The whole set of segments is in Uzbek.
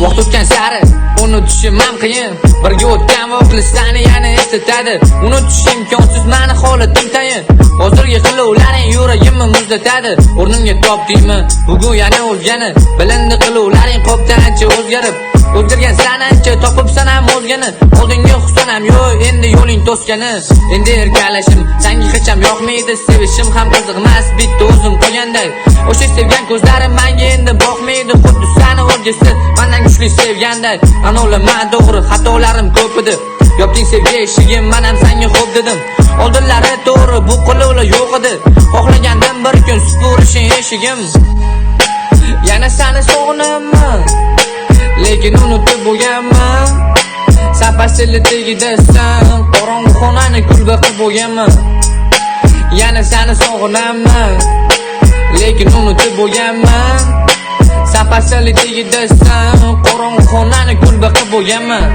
Vaqt o'tgan sari unutishim ham qiyin. Birga o'tgan voqealarni yana eslatadi. Unutish imkonsiz, meni holatim tayin. Hozirgi qiluvlaring yuragimni muzlatadi. O'rnimga topdingmi bugun yana o'zgani? Bilindi qiluvlaring qopdan ancha o'zgarib. O'zgargan san ancha topibsan ham o'zgani. Oldinga husanam yo'q, endi yo'ling to'sgani. Endi erkalashim senga hech ham yoqmaydi. Sevishim ham qiziqmas, bitta o'zim qo'yganday. O'sha sevgan ko'zlarim menga endi boqmaydi. Xuddi seni o'rgisi mendan kuchli sevganday. Men o'laman to'g'ri, xatolarim ko'p edi. Yopding sevgi eshigim, men ham senga xo'p dedim. Oldinlari to'g'ri, bu qiluvlar yo'q edi. Xohlagandim bir kun supurishing eshigim. Yana seni sog'inaman, lekin unutib bo'lganman. Sapasili tegidasan, qorong'u xonani kulba qilib bo'lganman. Yana seni sog'inaman, lekin unutib bo'lganman. Sapasili tegidasan, qorong'u xonani kulba qilib bo'lganman.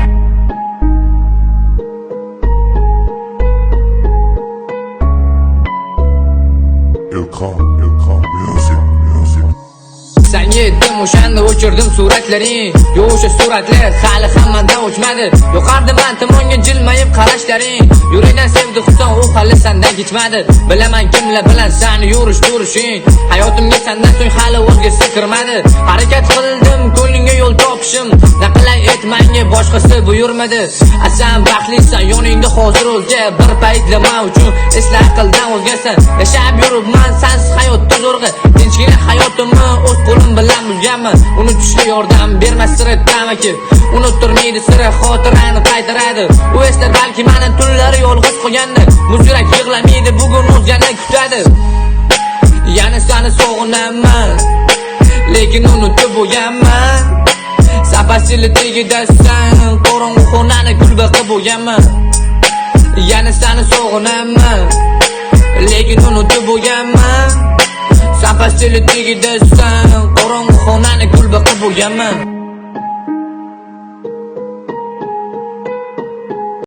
Senga yetdim o'shanda o'chirdim suratlaring. Yo'q o'sha suratlar hali hammadan o'chmadi. Yo'qardi men tomonga jilmayib qarashlaring. Yurakdan sevdi Xuson, u hali sendan kechmadi. Bilaman kimlar bilan seni yurish turishing. Hayotimga sendan so'ng hali o'zgasi kirmadi. Harakat qildim ko'nglingga yo'l topishim. Naqlay et menga boshqasi buyurmadi. Asan baxtlisan yoningda hozir o'zga. Bir paytlar men uchun esla aqldan o'zgasan. Yashab yuribman sensiz hayotda zo'rg'a. Tinchgina hayotimni o'z qo'lim bilan buzganman. Unutishga yordam bermas sira tamaki. Unuttirmaydi sira xotirani qaytaradi. U eslar balki meni tunlari yolg'iz qolganni. Muzyurak yig'lamaydi bugun o'zgani kutadi. Yana seni sog'inaman, lekin unutib bo'lganman. Sapasili tegidasan, qorong'u xonani kulba qilib bo'lganman. Yana seni sog'inaman, lekin unutib bo'lganman. Sapasili tegidasan, qorong'u xonani kulba qilib bo'lganman.